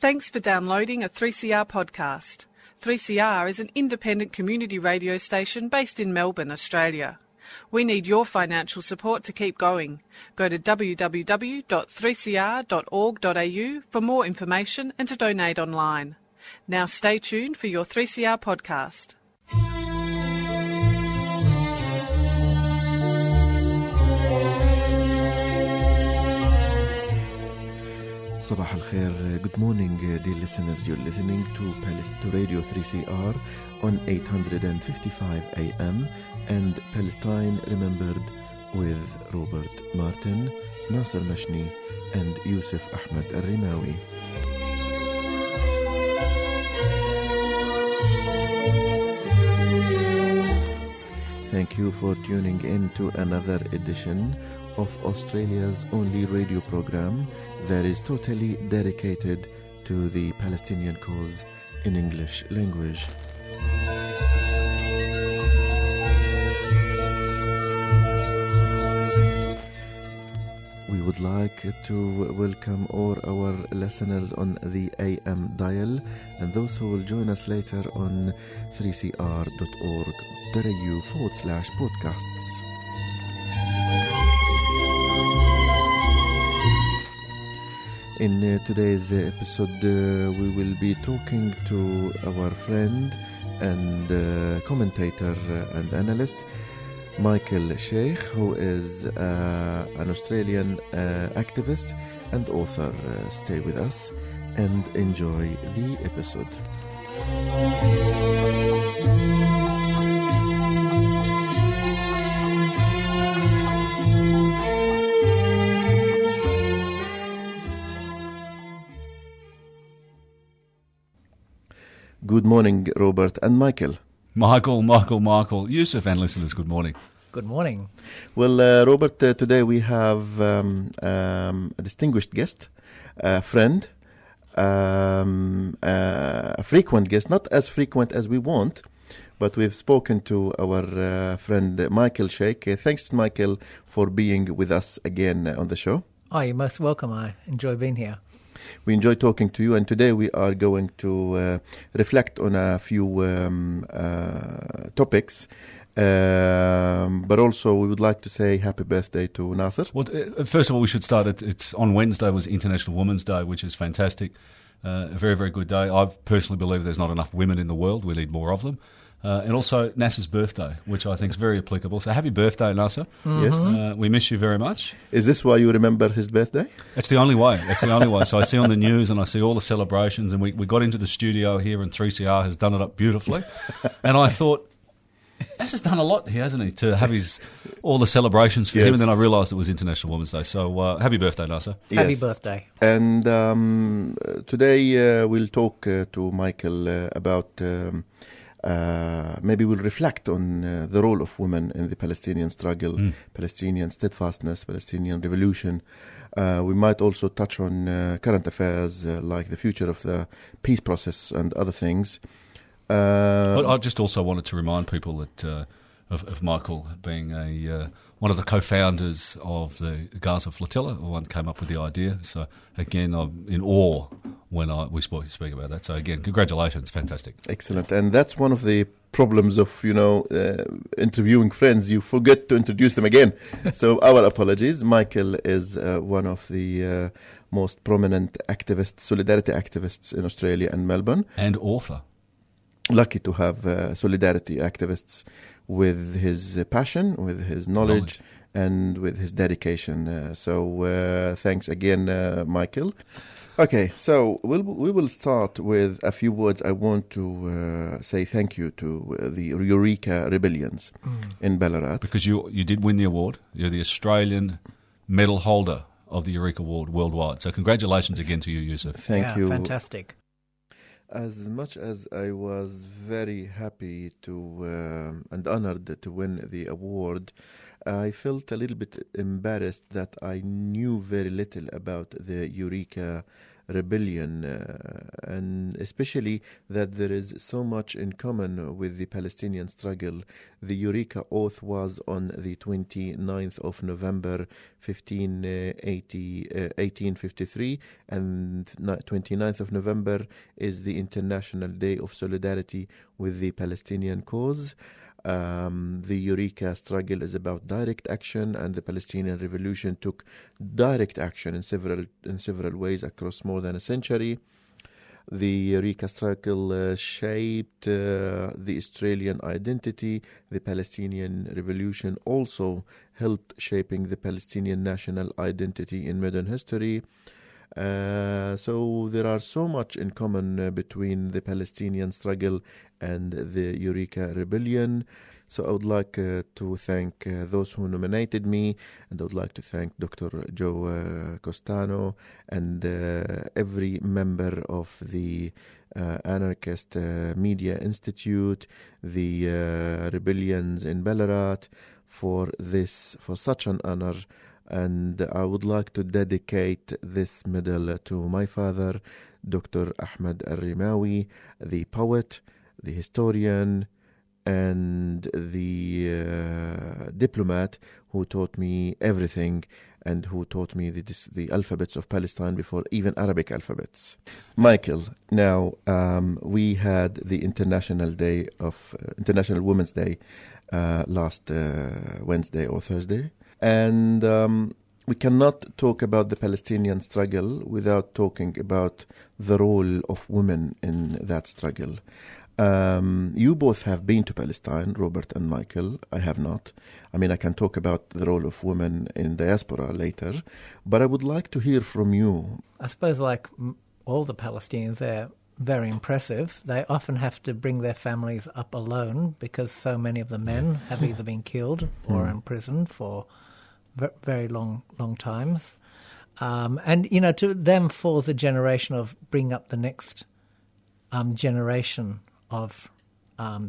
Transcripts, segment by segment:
Thanks for downloading a 3CR podcast. 3CR is an independent community radio station based in Melbourne, Australia. We need your financial support to keep going. Go to www.3cr.org.au for more information and to donate online. Now stay tuned for your 3CR podcast. Sabah al-Khair, good morning dear listeners. You're listening to Radio 3CR on 855 AM and Palestine Remembered with Robert Martin, Nasser Mashni and Yusuf Ahmed Al-Rimawi. Thank you for tuning in to another edition of Australia's only radio program that is totally dedicated to the Palestinian cause in English language. We would like to welcome all our listeners on the AM dial and those who will join us later on 3cr.org.au/podcasts. In today's episode, we will be talking to our friend and commentator and analyst, Michael Shaik, who is an Australian activist and author. Stay with us and enjoy the episode. Good morning, Robert and Michael. Michael. Yusuf and listeners, good morning. Good morning. Well, Robert, today we have a distinguished guest, a friend, a frequent guest, not as frequent as we want, but we've spoken to our friend Michael Shaik. Thanks, Michael, for being with us again on the show. Oh, you're most welcome. I enjoy being here. We enjoy talking to you, and today we are going to reflect on a few topics, but also we would like to say happy birthday to Nasser. Well, first of all, we should start it's on Wednesday was International Women's Day, which is fantastic. A very, very good day. I personally believe there's not enough women in the world. We need more of them. And also Nasser's birthday, which I think is very applicable. So happy birthday, Nasser. Mm-hmm. Yes. We miss you very much. Is this why you remember his birthday? That's the only way. So I see on the news and I see all the celebrations, and we got into the studio here and 3CR has done it up beautifully. And I thought, Nasser's done a lot here, hasn't he, to have all the celebrations for him. And then I realised it was International Women's Day. So happy birthday, Nasser. Happy birthday. And today we'll talk to Michael about... maybe we'll reflect on the role of women in the Palestinian struggle, Palestinian steadfastness, Palestinian revolution. We might also touch on current affairs like the future of the peace process and other things. But I just also wanted to remind people that of Michael being one of the co-founders of the Gaza Flotilla, the one came up with the idea. So again, I'm in awe when we speak about that. So again, congratulations, fantastic. Excellent. And that's one of the problems of, interviewing friends. You forget to introduce them again. So our apologies. Michael is one of the most prominent activists, solidarity activists in Australia and Melbourne. And author. Lucky to have solidarity activists with his passion, with his knowledge. And with his dedication. So thanks again, Michael. Okay, so we will start with a few words. I want to say thank you to the Eureka Rebellions in Ballarat. Because you did win the award. You're the Australian medal holder of the Eureka Award worldwide. So congratulations again to you, Yusuf. Thank you. Fantastic. As much as I was very happy to and honored to win the award, I felt a little bit embarrassed that I knew very little about the Eureka Rebellion, and especially that there is so much in common with the Palestinian struggle. The Eureka Oath was on the 29th of November 1853, and 29th of November is the International Day of Solidarity with the Palestinian cause. The Eureka struggle is about direct action, and the Palestinian Revolution took direct action in several ways across more than a century. The Eureka struggle shaped the Australian identity. The Palestinian Revolution also helped shaping the Palestinian national identity in modern history. So there are so much in common between the Palestinian struggle and the Eureka Rebellion. So I would like to thank those who nominated me, and I would like to thank Dr. Joe Costano and every member of the Anarchist Media Institute, the Rebellions in Ballarat, for such an honor. And I would like to dedicate this medal to my father, Dr. Ahmed Al-Rimawi, the poet, the historian, and the diplomat who taught me everything, and who taught me the alphabets of Palestine before even Arabic alphabets. Michael, now we had the International Women's Day last Wednesday or Thursday. And we cannot talk about the Palestinian struggle without talking about the role of women in that struggle. You both have been to Palestine, Robert and Michael. I have not. I mean, I can talk about the role of women in diaspora later, but I would like to hear from you. I suppose, like all the Palestinians, they're very impressive. They often have to bring their families up alone because so many of the men have either been killed or imprisoned for very long times. And, to them falls a generation of bringing up the next generation of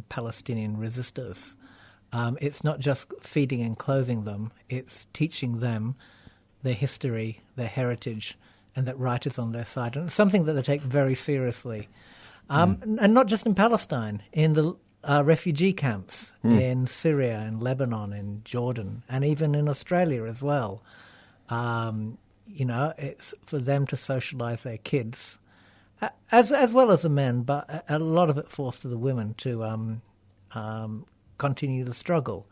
Palestinian resistors. It's not just feeding and clothing them, it's teaching them their history, their heritage, and that right is on their side. And it's something that they take very seriously. And not just in Palestine, in the refugee camps in Syria, in Lebanon, in Jordan, and even in Australia as well. It's for them to socialise their kids, as well as the men, but a lot of it falls to the women to continue the struggle,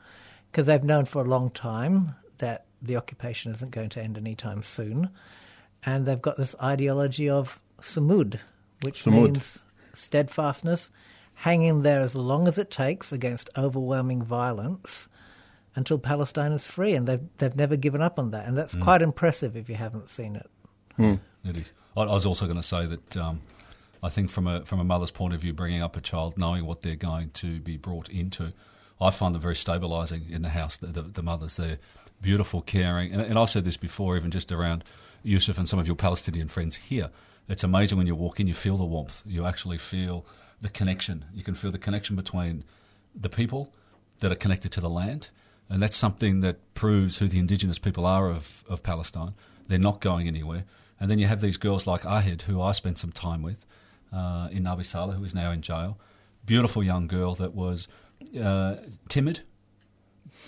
because they've known for a long time that the occupation isn't going to end anytime soon, and they've got this ideology of samud, which means steadfastness, hanging there as long as it takes against overwhelming violence until Palestine is free, and they've never given up on that, and that's quite impressive if you haven't seen it. It is. I was also going to say that I think from a mother's point of view, bringing up a child, knowing what they're going to be brought into, I find them very stabilising in the house. The mothers, they're beautiful, caring, and I've said this before, even just around Yusuf and some of your Palestinian friends here. It's amazing when you walk in, you feel the warmth. You actually feel the connection. You can feel the connection between the people that are connected to the land, and that's something that proves who the indigenous people are of Palestine. They're not going anywhere. And then you have these girls like Ahed, who I spent some time with in Nabi Saleh, who is now in jail. Beautiful young girl that was timid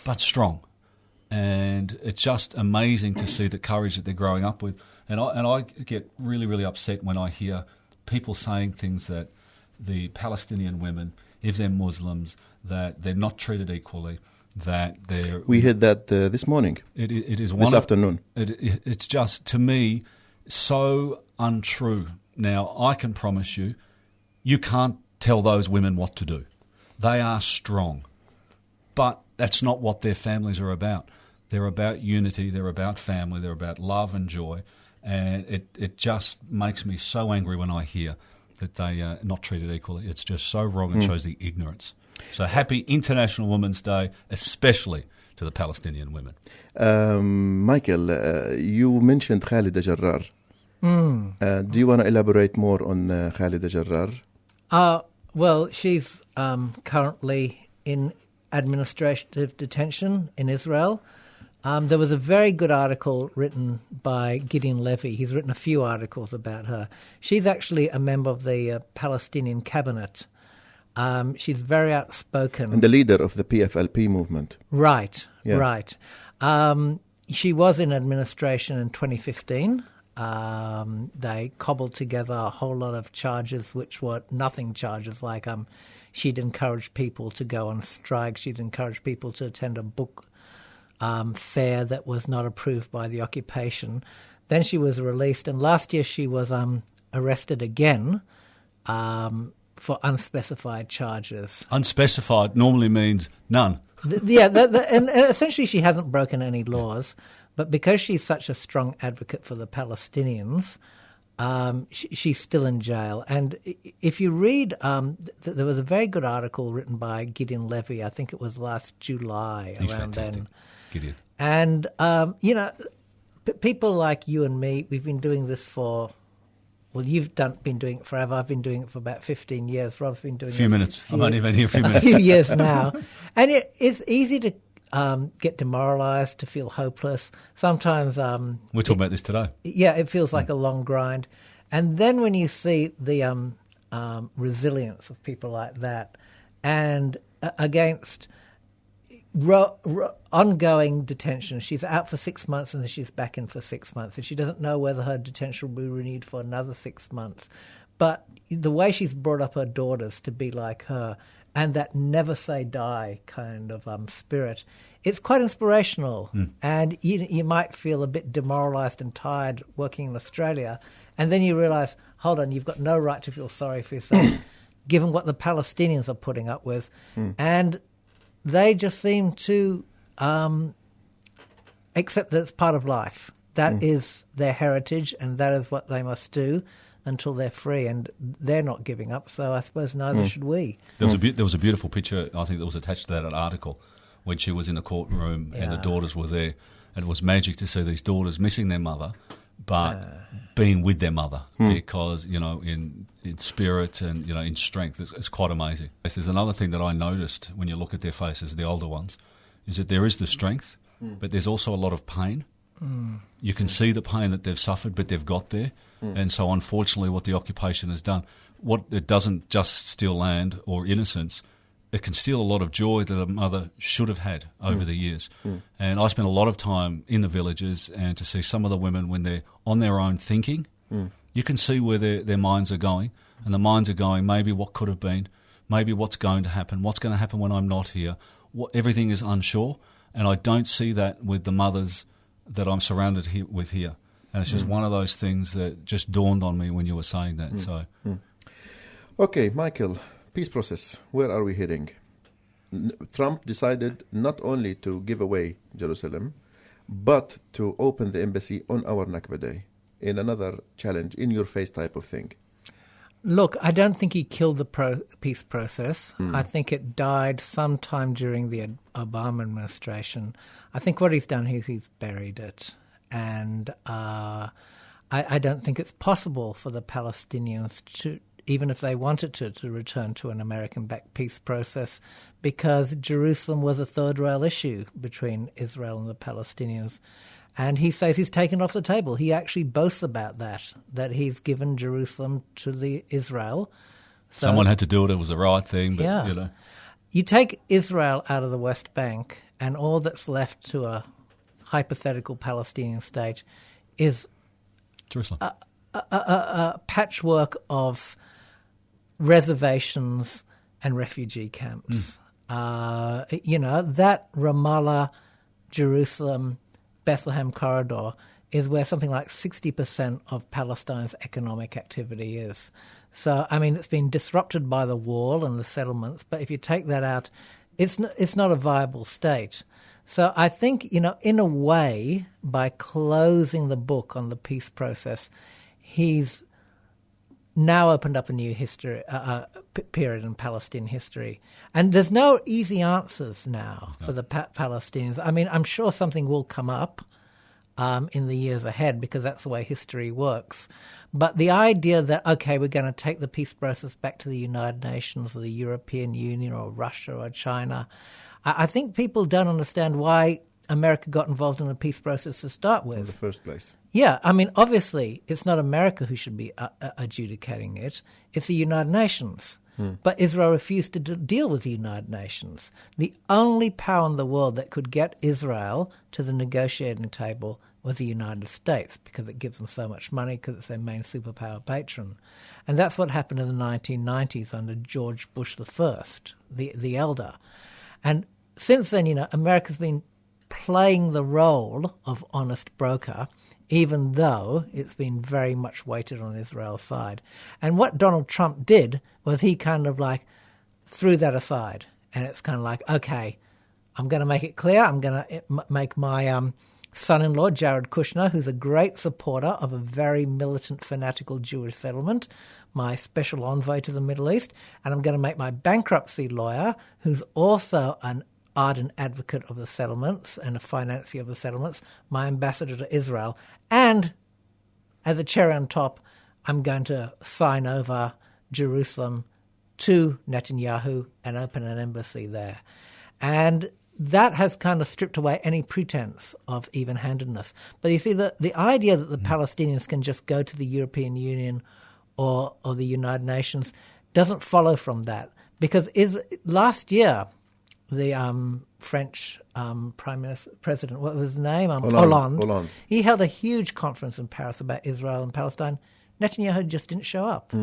but strong. And it's just amazing to see the courage that they're growing up with. And I get really, really upset when I hear people saying things that the Palestinian women, if they're Muslims, that they're not treated equally, that they're... We heard that this morning. It is this afternoon. It's just, to me, so untrue. Now, I can promise you, you can't tell those women what to do. They are strong. But that's not what their families are about. They're about unity, they're about family, they're about love and joy. And it just makes me so angry when I hear that they are not treated equally. It's just so wrong and shows the ignorance. So happy International Women's Day, especially to the Palestinian women. Michael, you mentioned Khalida Jarrar. Do you want to elaborate more on Khalida Jarrar? Well, she's currently in administrative detention in Israel. There was a very good article written by Gideon Levy. He's written a few articles about her. She's actually a member of the Palestinian cabinet. She's very outspoken. And the leader of the PFLP movement. Right, Yeah. right. She was in administration in 2015. They cobbled together a whole lot of charges, which were nothing charges, like she'd encouraged people to go on strike. She'd encouraged people to attend a book fair that was not approved by the occupation. Then she was released, and last year she was arrested again for unspecified charges. Unspecified normally means none. And essentially she hasn't broken any laws, but because she's such a strong advocate for the Palestinians, she's still in jail. And if you read, there was a very good article written by Gideon Levy, I think it was last July. He's around fantastic, then. Gideon. And, people like you and me, we've been doing this for... Well, you've been doing it forever. I've been doing it for about 15 years. Rob's been doing it A few minutes. I've only been here a few minutes. A few years now. And it's easy to get demoralised, to feel hopeless. Sometimes... We're talking about this today. Yeah, it feels like a long grind. And then when you see the resilience of people like that and against... ongoing detention. She's out for 6 months and then she's back in for 6 months. And she doesn't know whether her detention will be renewed for another 6 months. But the way she's brought up her daughters to be like her and that never say die kind of spirit, it's quite inspirational. And you might feel a bit demoralised and tired working in Australia. And then you realise, hold on, you've got no right to feel sorry for yourself, given what the Palestinians are putting up with. And they just seem to accept that it's part of life. That is their heritage, and that is what they must do until they're free. And they're not giving up, so I suppose neither should we. There was a beautiful picture, I think, that was attached to that article when she was in the courtroom and the daughters were there. And it was magic to see these daughters missing their mother, but being with their mother because, in spirit and, in strength, it's quite amazing. There's another thing that I noticed when you look at their faces, the older ones, is that there is the strength, but there's also a lot of pain. You can see the pain that they've suffered, but they've got there. And so, unfortunately, what the occupation has done, it doesn't just steal land or innocence, it can steal a lot of joy that a mother should have had over the years. And I spent a lot of time in the villages, and to see some of the women when they're on their own thinking, you can see where their minds are going. And the minds are going, maybe what could have been, maybe what's going to happen when I'm not here. Everything is unsure. And I don't see that with the mothers that I'm surrounded with here. And it's just one of those things that just dawned on me when you were saying that. So, Okay, Michael, peace process, where are we heading? Trump decided not only to give away Jerusalem, but to open the embassy on our Nakba Day, in another challenge, in-your-face type of thing. Look, I don't think he killed the peace process. I think it died sometime during the Obama administration. I think what he's done is he's buried it. And I don't think it's possible for the Palestinians to, even if they wanted to return to an American-backed peace process, because Jerusalem was a third-rail issue between Israel and the Palestinians. And he says he's taken off the table. He actually boasts about that he's given Jerusalem to the Israel. So, someone had to do it. It was the right thing, but, You take Israel out of the West Bank, and all that's left to a hypothetical Palestinian state is Jerusalem. A patchwork of reservations and refugee camps. That Ramallah, Jerusalem, Bethlehem corridor is where something like 60% of Palestine's economic activity is. So, it's been disrupted by the wall and the settlements, but if you take that out, it's not a viable state. So I think, in a way, by closing the book on the peace process, he's now opened up a new history period in Palestinian history. And there's no easy answers now for the Palestinians. I'm sure something will come up in the years ahead, because that's the way history works. But the idea that, okay, we're going to take the peace process back to the United Nations or the European Union or Russia or China, I think people don't understand why America got involved in the peace process to start with. In the first place. Yeah, I mean, obviously, it's not America who should be adjudicating it. It's the United Nations. But Israel refused to deal with the United Nations. The only power in the world that could get Israel to the negotiating table was the United States, because it gives them so much money, because it's their main superpower patron. And that's what happened in the 1990s under George Bush I, the elder. And since then, America's been playing the role of honest broker, even though it's been very much weighted on Israel's side. And what Donald Trump did was he kind of like threw that aside. And it's kind of like, okay, I'm going to make it clear. I'm going to make my son-in-law, Jared Kushner, who's a great supporter of a very militant, fanatical Jewish settlement, my special envoy to the Middle East. And I'm going to make my bankruptcy lawyer, who's also an ardent advocate of the settlements and a financier of the settlements, my ambassador to Israel. And as a cherry on top, I'm going to sign over Jerusalem to Netanyahu and open an embassy there. And that has kind of stripped away any pretense of even-handedness. But you see, the idea that the Palestinians can just go to the European Union or the United Nations doesn't follow from that. Because last year, the French President, what was his name? Hollande. He held a huge conference in Paris about Israel and Palestine. Netanyahu just didn't show up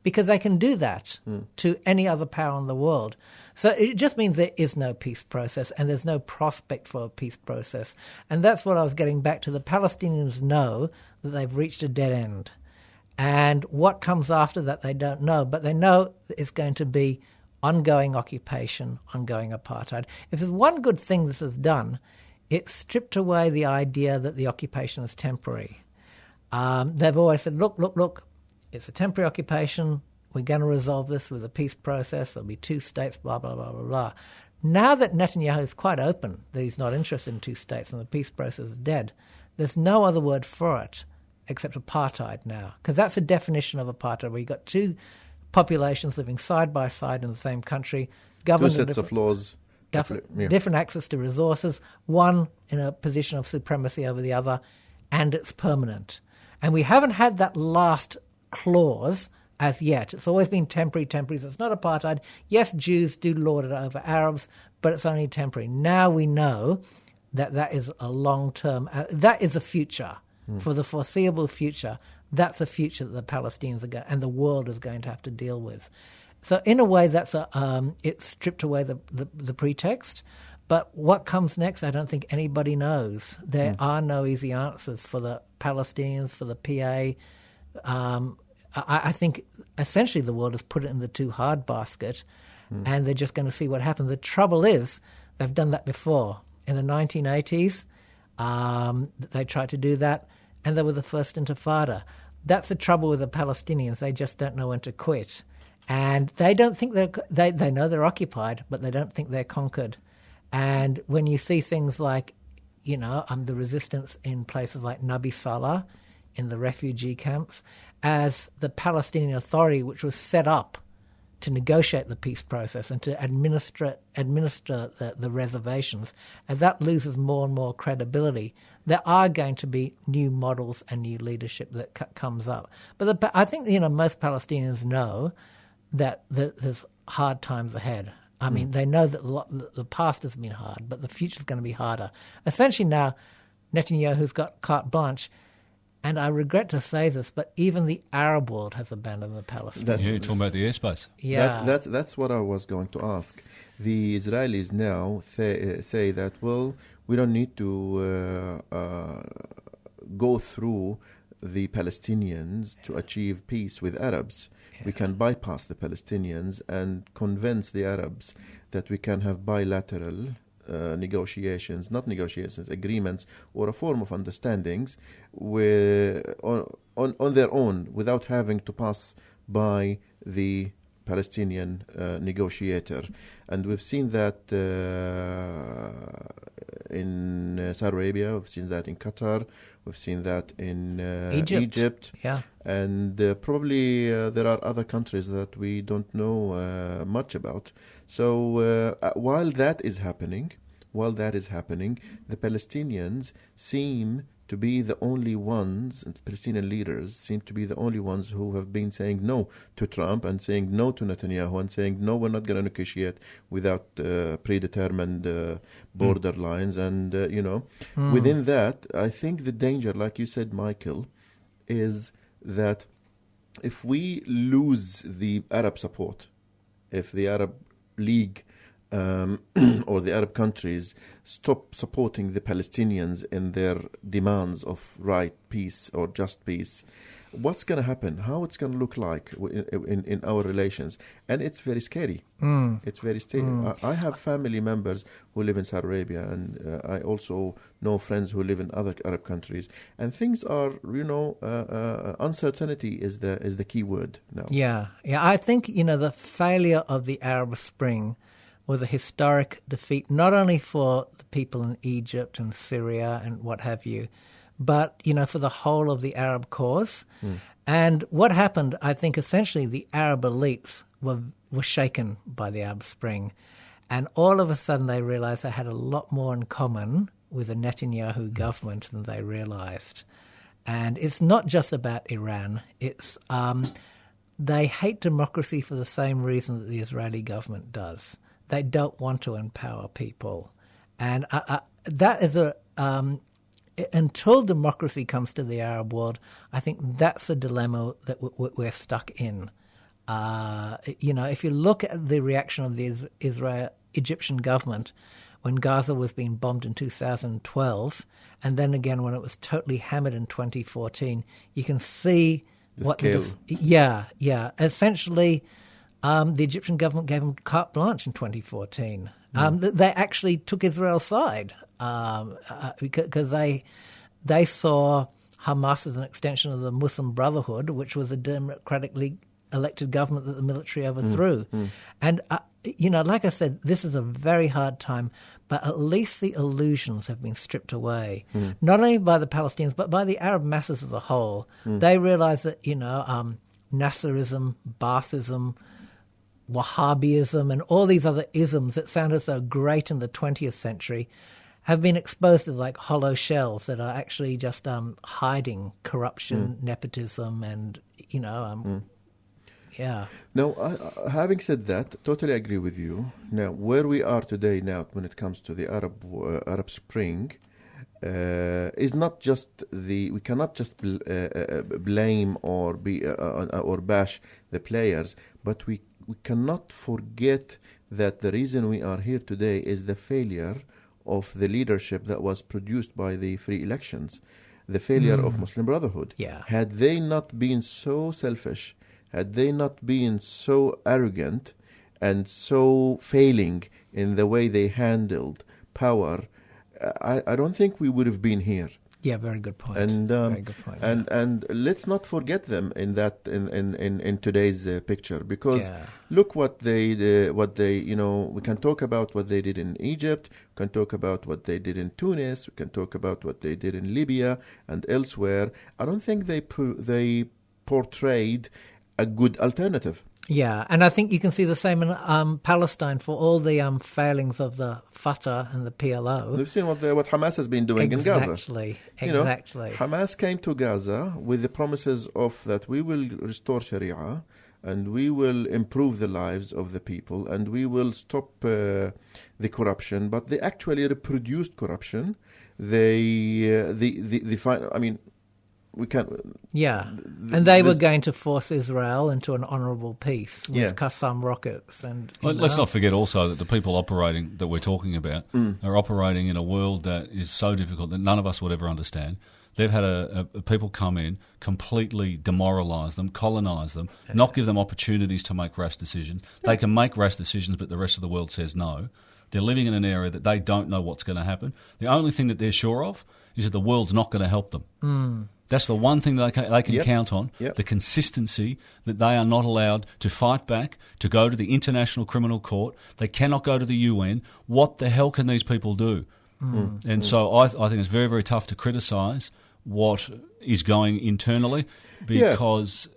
because they can do that to any other power in the world. So it just means there is no peace process and there's no prospect for a peace process. And that's what I was getting back to. The Palestinians know that they've reached a dead end. And what comes after that, they don't know. But they know it's going to be ongoing occupation, ongoing apartheid. If there's one good thing this has done, it's stripped away the idea that the occupation is temporary. They've always said, look, it's a temporary occupation. We're going to resolve this with a peace process. There'll be two states, blah, blah, blah, blah, blah. Now that Netanyahu is quite open that he's not interested in two states and the peace process is dead, there's no other word for it except apartheid now, because that's a definition of apartheid, where you've got two populations living side by side in the same country, governed two sets of laws, different access to resources, one in a position of supremacy over the other, and it's permanent. And we haven't had that last clause as yet. It's always been temporary. It's not apartheid. Yes, Jews do lord it over Arabs, but it's only temporary. Now we know that is a long-term, that is a future. For the foreseeable future, that's a future that the Palestinians are going, and the world is going to have to deal with. So in a way, that's it's stripped away the pretext. But what comes next, I don't think anybody knows. There are no easy answers for the Palestinians, for the PA. I think essentially the world has put it in the too hard basket, and they're just going to see what happens. The trouble is, they've done that before. In the 1980s, they tried to do that, and they were the first intifada. That's the trouble with the Palestinians. They just don't know when to quit. And they don't think they know they're occupied, but they don't think they're conquered. And when you see things like, the resistance in places like Nabi Saleh, in the refugee camps, as the Palestinian Authority, which was set up to negotiate the peace process and to administer the reservations, and that loses more and more credibility. There are going to be new models and new leadership that comes up. But I think most Palestinians know that there's hard times ahead. I mean, they know that the past has been hard, but the future is going to be harder. Essentially now, Netanyahu's got carte blanche. And I regret to say this, but even the Arab world has abandoned the Palestinians. You're talking about the airspace. Yeah. That's what I was going to ask. The Israelis now say that, well, we don't need to go through the Palestinians to achieve peace with Arabs. Yeah. We can bypass the Palestinians and convince the Arabs that we can have bilateral agreements, or a form of understandings on their own, without having to pass by the Palestinian negotiator. And we've seen that in Saudi Arabia, we've seen that in Qatar, we've seen that in Egypt. Yeah. And probably there are other countries that we don't know much about. So while that is happening, while that is happening, the Palestinians seem to be the only ones, and Palestinian leaders seem to be the only ones who have been saying no to Trump and saying no to Netanyahu and saying, no, we're not going to negotiate without predetermined border lines. And, within that, I think the danger, like you said, Michael, is that if we lose the Arab support, if the Arab League or the Arab countries stop supporting the Palestinians in their demands of right, peace, or just peace, what's going to happen? How it's going to look like in our relations? And it's very scary. It's very scary. I have family members who live in Saudi Arabia, and I also know friends who live in other Arab countries. And things are, uncertainty is the key word now. Yeah. I think, the failure of the Arab Spring was a historic defeat, not only for the people in Egypt and Syria and what have you, but, for the whole of the Arab cause. And what happened, I think, essentially the Arab elites were shaken by the Arab Spring. And all of a sudden they realized they had a lot more in common with the Netanyahu government than they realized. And it's not just about Iran. It's they hate democracy for the same reason that the Israeli government does. They don't want to empower people. And that is until democracy comes to the Arab world, I think that's a dilemma that we're stuck in. If you look at the reaction of the Egyptian government when Gaza was being bombed in 2012, and then again when it was totally hammered in 2014, you can see scale. Essentially, the Egyptian government gave them carte blanche in 2014. They actually took Israel's side because they saw Hamas as an extension of the Muslim Brotherhood, which was a democratically elected government that the military overthrew. And, like I said, this is a very hard time, but at least the illusions have been stripped away, not only by the Palestinians, but by the Arab masses as a whole. They realize that, Nasserism, Baathism, Wahhabism, and all these other isms that sounded so great in the 20th century have been exposed as like hollow shells that are actually just hiding corruption, nepotism, and, yeah. Now, having said that, totally agree with you. Now, where we are today now when it comes to the Arab Spring is not just we cannot just blame or bash the players, but we cannot forget that the reason we are here today is the failure of the leadership that was produced by the free elections, the failure of Muslim Brotherhood. Yeah. Had they not been so selfish, had they not been so arrogant and so failing in the way they handled power, I don't think we would have been here. Yeah, very good point. And very good point. And let's not forget them in today's picture, because look what they we can talk about what they did in Egypt, we can talk about what they did in Tunis, we can talk about what they did in Libya and elsewhere. I don't think they portrayed a good alternative. Yeah, and I think you can see the same in Palestine for all the failings of the Fatah and the PLO. They've seen what Hamas has been doing in Gaza. Exactly. Hamas came to Gaza with the promises of that we will restore Sharia and we will improve the lives of the people and we will stop the corruption. But they actually reproduced corruption. We can't. Yeah, and they were going to force Israel into an honourable peace with Qassam rockets. And let's not forget also that the people operating that we're talking about are operating in a world that is so difficult that none of us would ever understand. They've had a people come in, completely demoralise them, colonise them, not give them opportunities to make rash decisions. They can make rash decisions, but the rest of the world says no. They're living in an area that they don't know what's going to happen. The only thing that they're sure of is that the world's not going to help them. That's the one thing that they can count on, the consistency that they are not allowed to fight back, to go to the International Criminal Court. They cannot go to the UN. What the hell can these people do? So I think it's very, very tough to criticise what is going internally because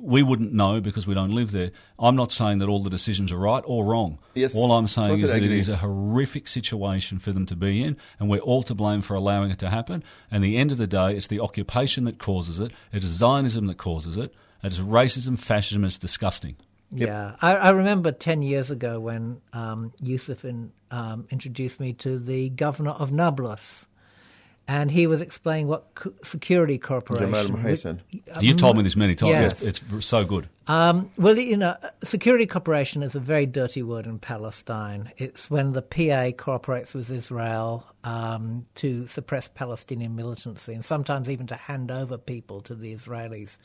we wouldn't know because we don't live there. I'm not saying that all the decisions are right or wrong. Yes, all I'm saying totally is that agree. it is a horrific situation for them to be in, and we're all to blame for allowing it to happen. And at the end of the day, it's the occupation that causes it. It is Zionism that causes it. It is racism, fascism. It's disgusting. Yep. Yeah, I remember 10 years ago when Yusuf introduced me to the governor of Nablus, and he was explaining what security corporation. Jamal Mohsen. You've told me this many times. Yes. It's so good. Well, you know, security corporation is a very dirty word in Palestine. It's when the PA cooperates with Israel to suppress Palestinian militancy and sometimes even to hand over people to the Israelis.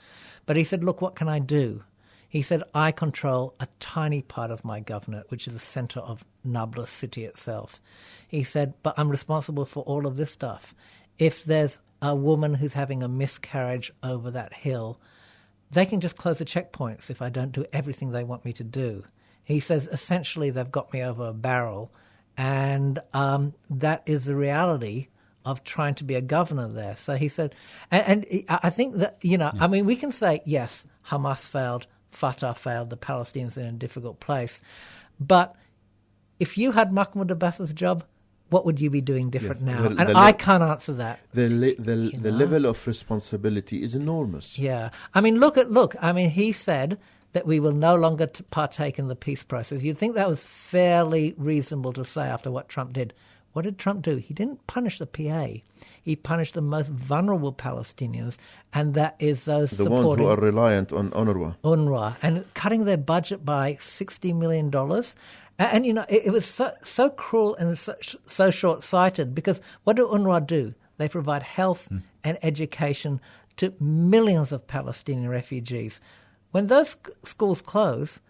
But he said, look, what can I do? He said, I control a tiny part of my governorate, which is the centre of Nablus city itself. He said, but I'm responsible for all of this stuff. If there's a woman who's having a miscarriage over that hill, they can just close the checkpoints if I don't do everything they want me to do. He says, essentially, they've got me over a barrel. And that is the reality of trying to be a governor there. So he said, and I think that, you know, I mean, we can say, yes, Hamas failed, Fatah failed, the Palestinians are in a difficult place. But if you had Mahmoud Abbas's job, what would you be doing different now? Well, and I can't answer that. The level of responsibility is enormous. Yeah. I mean, look. I mean, he said that we will no longer partake in the peace process. You'd think that was fairly reasonable to say after what Trump did. What did Trump do? He didn't punish the PA. He punished the most vulnerable Palestinians, and that is those The supporting ones who are reliant on UNRWA. and cutting their budget by $60 million. And you know, it was so cruel and so short-sighted, because what do UNRWA do? They provide health and education to millions of Palestinian refugees. When those schools close,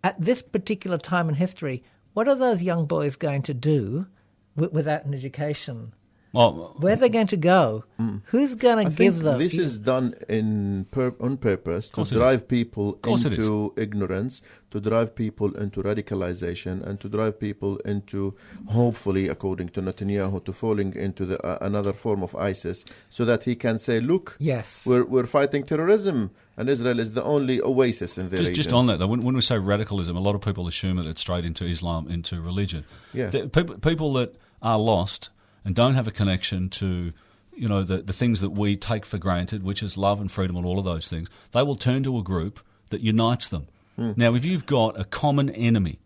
at this particular time in history, what are those young boys going to do without an education? Well, Where are they going to go? Who's going to give them? This is done on purpose to drive people into ignorance, to drive people into radicalization, and to drive people into, hopefully, according to Netanyahu, to falling into another form of ISIS, so that he can say, look, yes, we're fighting terrorism, and Israel is the only oasis in the region. Just on that, though, when we say radicalism, a lot of people assume that it's straight into Islam, into religion. Yeah. People that are lost and don't have a connection to, you know, the things that we take for granted, which is love and freedom and all of those things, they will turn to a group that unites them. Now, if you've got a common enemy,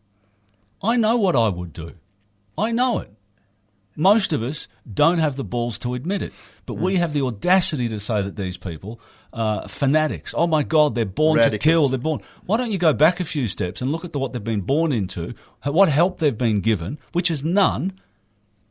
I know what I would do. I know it. Most of us don't have the balls to admit it, but we have the audacity to say that these people are fanatics. Oh, my God, they're born Radicals. to kill. They're born. Why don't you go back a few steps and look at what they've been born into, what help they've been given, which is none.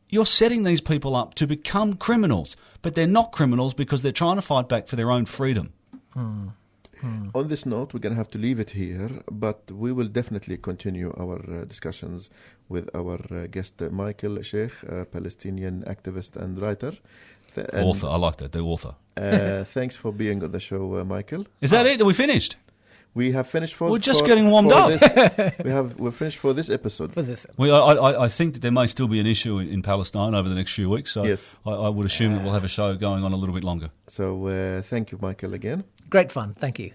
You're setting these people up to become criminals, but they're not criminals because they're trying to fight back for their own freedom. On this note, we're going to have to leave it here, but we will definitely continue our discussions with our guest, Michael Shaik, a Palestinian activist and writer. Author, I like that, the author. Thanks for being on the show, Michael. Is that it? Are we finished? We have finished for... We're just getting warmed up. We're finished for this episode. I think that there may still be an issue in Palestine over the next few weeks, so yes. I would assume that we'll have a show going on a little bit longer. So thank you, Michael, again. Great fun. Thank you.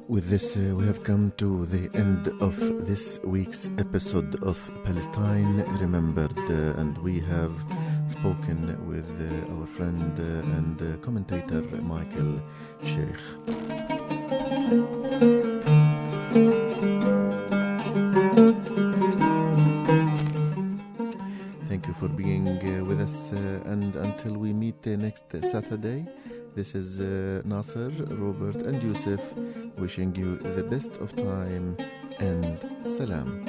With this, we have come to the end of this week's episode of Palestine Remembered, and we have spoken with our friend and commentator Michael Shaik. Thank you for being with us, and until we meet next Saturday, this is Nasser, Robert and Yusuf wishing you the best of time and salam.